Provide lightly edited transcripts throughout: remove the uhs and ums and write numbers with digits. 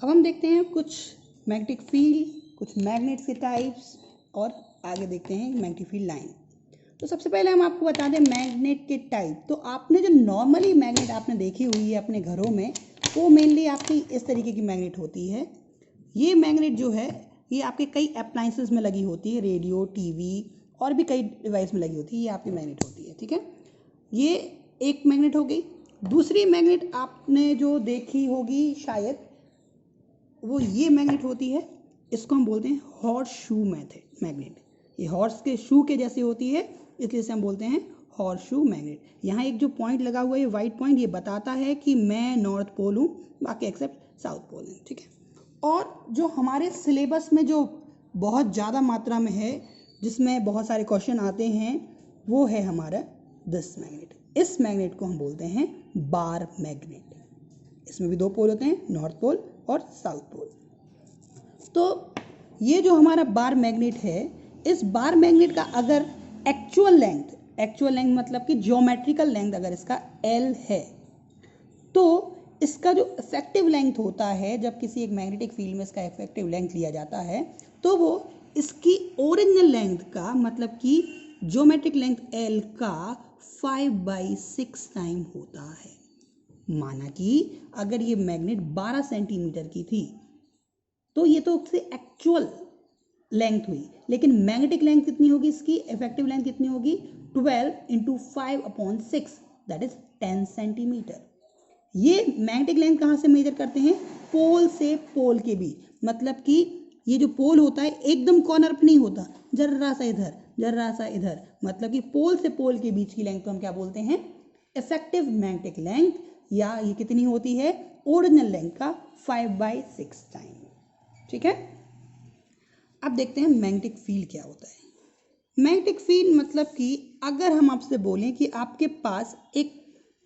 अब हम देखते हैं कुछ मैग्नेटिक फील्ड, कुछ मैग्नेट्स के टाइप्स और आगे देखते हैं मैग्नेटिक फील्ड लाइन। तो सबसे पहले हम आपको बता दें मैग्नेट के टाइप। तो आपने जो नॉर्मली मैग्नेट आपने देखी हुई है अपने घरों में, वो मेनली आपकी इस तरीके की मैग्नेट होती है। ये मैग्नेट जो है ये आपके कई अप्लायंसेस में लगी होती है, रेडियो, टीवी और भी कई डिवाइस में लगी होती है। ये आपकी मैग्नेट होती है, ठीक है। ये एक मैग्नेट हो गई। दूसरी मैग्नेट आपने जो देखी होगी शायद, वो ये मैग्नेट होती है। इसको हम बोलते हैं हॉर्स शू मैग्नेट। ये हॉर्स के शू के जैसी होती है, इसलिए इसे हम बोलते हैं हॉर्स शू मैग्नेट। यहाँ एक जो पॉइंट लगा हुआ है, ये वाइट पॉइंट, ये बताता है कि मैं नॉर्थ पोल हूँ, बाकी एक्सेप्ट साउथ पोल है, ठीक है। और जो हमारे सिलेबस में जो बहुत ज़्यादा मात्रा में है, जिसमें बहुत सारे क्वेश्चन आते हैं, वो है हमारा दिस मैग्नेट। इस मैग्नेट को हम बोलते हैं बार मैग्नेट। इसमें भी दो पोल होते हैं, नॉर्थ पोल और साउथ पोल। तो ये जो हमारा बार मैग्नेट है, इस बार मैग्नेट का अगर एक्चुअल लेंथ मतलब कि ज्योमेट्रिकल लेंथ अगर इसका L है, तो इसका जो इफेक्टिव लेंथ होता है, जब किसी एक मैग्नेटिक फील्ड में इसका इफेक्टिव लेंथ लिया जाता है, तो वो इसकी ओरिजिनल लेंथ का मतलब कि ज्योमेट्रिक लेंथ L का 5/6 टाइम होता है। माना कि अगर ये मैग्नेट 12 सेंटीमीटर की थी, तो ये तो उससे एक्चुअल लेंथ हुई, लेकिन मैग्नेटिक लेंथ कितनी होगी, इसकी इफेक्टिव लेंथ कितनी होगी, 12 × 5/6, दैट इज 10 सेंटीमीटर। ये मैग्नेटिक लेंथ कहाँ से मेजर करते हैं, पोल से पोल के बीच। मतलब कि ये जो पोल होता है एकदम कॉर्नर पर नहीं होता, जर्रा सा इधर जर्रा सा इधर, मतलब कि पोल से पोल के बीच की लेंथ को हम क्या बोलते हैं, इफेक्टिव मैग्नेटिक लेंथ, या ये कितनी होती है, ओरिजिनल लेंथ का 5/6 टाइम, ठीक है। अब देखते हैं मैग्नेटिक फील्ड क्या होता है। मैग्नेटिक फील्ड मतलब कि अगर हम आपसे बोलें कि आपके पास एक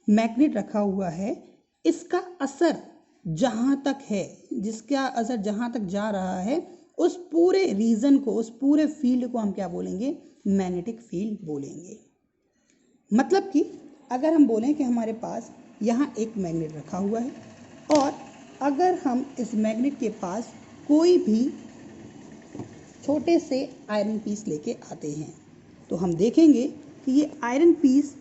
मैग्नेट रखा हुआ है, इसका असर जहाँ तक है, जिसका असर जहाँ तक जा रहा है, उस पूरे रीजन को, उस पूरे फील्ड को हम क्या बोलेंगे, मैग्नेटिक फील्ड बोलेंगे। मतलब कि अगर हम बोलें कि हमारे पास यहाँ एक मैग्नेट रखा हुआ है, और अगर हम इस मैग्नेट के पास कोई भी छोटे से आयरन पीस लेके आते हैं, तो हम देखेंगे कि ये आयरन पीस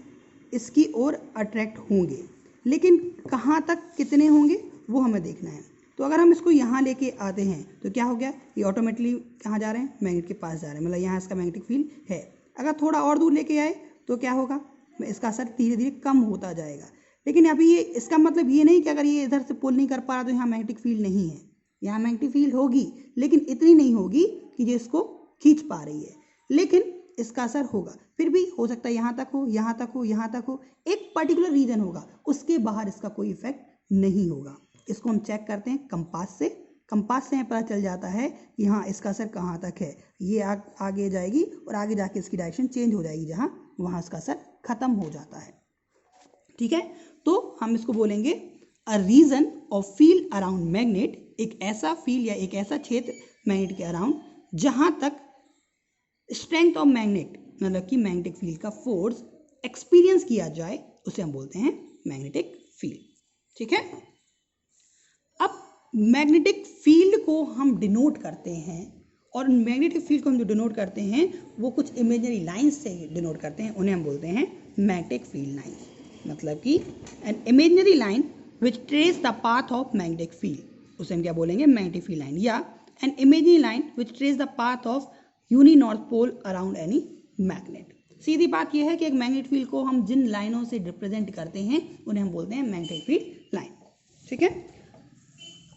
इसकी ओर अट्रैक्ट होंगे, लेकिन कहाँ तक कितने होंगे वो हमें देखना है। तो अगर हम इसको यहाँ लेके आते हैं तो क्या हो गया, ये ऑटोमेटिकली कहाँ जा रहे हैं, मैग्नेट के पास जा रहे हैं, मतलब यहाँ इसका मैग्नेटिक फील्ड है। अगर थोड़ा और दूर लेके आए तो क्या होगा, इसका असर धीरे धीरे कम होता जाएगा। लेकिन अभी ये इसका मतलब ये नहीं कि अगर ये इधर से पुल नहीं कर पा रहा तो यहाँ मैग्नेटिक फील्ड नहीं है। यहाँ मैग्नेटिक फील्ड होगी, लेकिन इतनी नहीं होगी कि ये इसको खींच पा रही है, लेकिन इसका असर होगा। फिर भी हो सकता है यहाँ तक हो, यहाँ तक हो, यहाँ तक हो, एक पर्टिकुलर रीजन होगा, उसके बाहर इसका कोई इफेक्ट नहीं होगा। इसको हम चेक करते हैं कंपास से। कंपास से पता चल जाता है कि हाँ इसका असर कहाँ तक है। ये आगे जाएगी और आगे जाके इसकी डायरेक्शन चेंज हो जाएगी, जहाँ वहाँ इसका असर खत्म हो जाता है, ठीक है। तो हम इसको बोलेंगे a region of field around magnet, एक ऐसा फील्ड या एक ऐसा क्षेत्र मैग्नेट के अराउंड जहाँ तक स्ट्रेंथ ऑफ मैग्नेट मतलब कि मैग्नेटिक फील्ड का फोर्स एक्सपीरियंस किया जाए, उसे हम बोलते हैं मैग्नेटिक फील्ड, ठीक है। अब मैग्नेटिक फील्ड को हम डिनोट करते हैं, और मैग्नेटिक फील्ड को हम जो डिनोट करते हैं वो कुछ इमेजिनरी लाइंस से डिनोट करते हैं, उन्हें हम बोलते हैं मैग्नेटिक फील्ड लाइंस। मतलब कि an imaginary line which trace the path of magnetic field, उसे हम क्या बोलेंगे, मैग्नेटिक फील्ड लाइन। या an imaginary line which trace the path of unit north pole around any magnet. सीधी बात यह है कि एक मैग्नेटिक फील्ड को हम जिन लाइनों से रिप्रेजेंट करते हैं उन्हें हम बोलते हैं मैग्नेटिक फील्ड लाइन, ठीक है।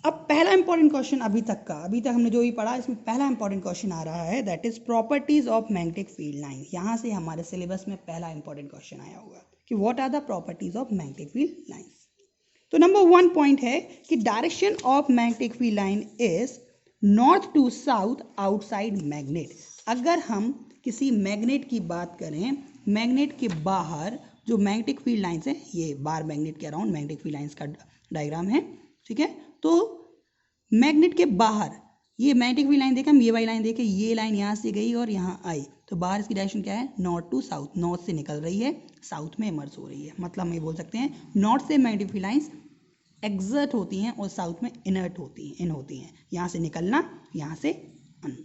अब पहला इंपॉर्टेंट क्वेश्चन अभी तक हमने जो भी पढ़ा, इसमें पहला इंपॉर्टेंट क्वेश्चन आ रहा है, that is properties of magnetic field line. यहाँ से हमारे सिलेबस में पहला इंपॉर्टेंट क्वेश्चन आया होगा कि what are the properties of magnetic field lines. तो नंबर 1 पॉइंट है कि direction of magnetic field line is north to south outside magnet. अगर हम किसी मैग्नेट की बात करें, मैग्नेट के बाहर जो मैग्नेटिक फील्ड लाइंस है, ये बार मैग्नेट के अराउंड मैग्नेटिक फील्ड लाइंस का डायग्राम है, ठीक है। तो मैग्नेट के बाहर ये मैग्नेटिक फील्ड लाइन देखें, हम ये वाली लाइन देखें, ये लाइन यहाँ से गई और यहाँ आई, तो बाहर इसकी डायरेक्शन क्या है, नॉर्थ टू साउथ, नॉर्थ से निकल रही है, साउथ में इमर्ज हो रही है। मतलब हम ये बोल सकते हैं नॉर्थ से मैग्नेटिक फील्ड लाइंस एक्सर्ट होती हैं और साउथ में इनर्ट होती हैं, इन होती हैं, यहाँ से निकलना, यहाँ से अन।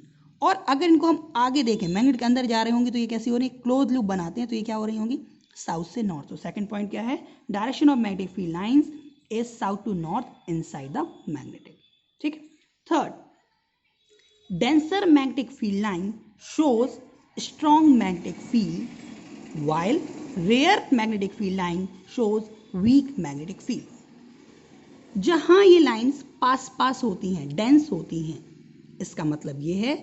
और अगर इनको हम आगे देखें, मैग्नेट के अंदर जा रहे होंगे तो ये कैसी हो रही है, क्लोज लूप बनाते हैं, तो ये क्या हो रही होंगी, साउथ से नॉर्थ। तो सेकंड पॉइंट क्या है, direction of magnetic field lines is south to north inside the magnetic. ठीक। Third, denser magnetic field line shows strong magnetic field while rare magnetic field line shows weak magnetic field। जहां ये lines pass पास होती हैं, dense होती हैं, इसका मतलब ये है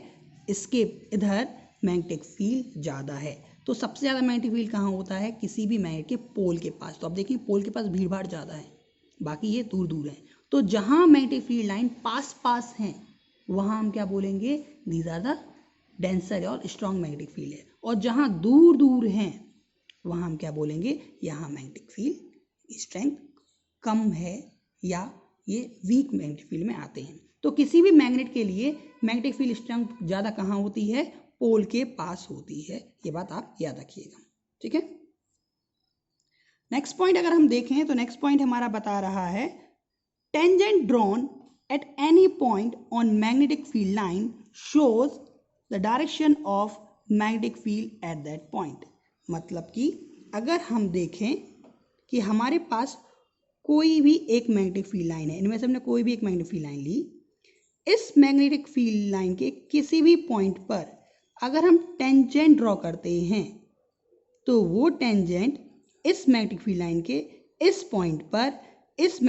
इसके इधर मैग्नेटिक फील्ड ज़्यादा है। तो सबसे ज़्यादा मैग्नेटिक फील्ड कहाँ होता है, किसी भी मैग्नेट के पोल के पास। तो अब देखिए पोल के पास भीड़ भाड़ ज़्यादा है, बाकी ये दूर दूर है। तो जहाँ मैग्नेटिक फील्ड लाइन पास पास हैं वहाँ हम क्या बोलेंगे, दीज आर द डेंसर और स्ट्रॉन्ग मैग्नेटिक फील्ड है। और जहाँ दूर दूर हैं वहाँ हम क्या बोलेंगे, यहाँ मैग्नेटिक फील्ड स्ट्रेंथ कम है या ये वीक मैग्नेटिक फील्ड में आते हैं। तो किसी भी मैग्नेट के लिए मैग्नेटिक फील्ड स्ट्रेंथ ज़्यादा कहाँ होती है, पोल के पास होती है। ये बात आप याद रखिएगा। ठीक है। नेक्स्ट पॉइंट अगर हम देखें तो नेक्स्ट पॉइंट हमारा बता रहा है, tangent drawn at any point on magnetic field line shows the direction of magnetic field at that point। मतलब कि अगर हम देखें कि हमारे पास कोई भी एक मैग्नेटिक फील्ड लाइन है, इनमें से हमने कोई भी एक मैग्नेटिक फील्ड लाइन ली, इस मैग्नेटिक फील्ड लाइन के किसी भी पॉइंट पर अगर हम टेंजेंट ड्रॉ करते हैं तो वो टेंजेंट इस मैग्नेटिक फील्ड लाइन के इस पॉइंट पर इस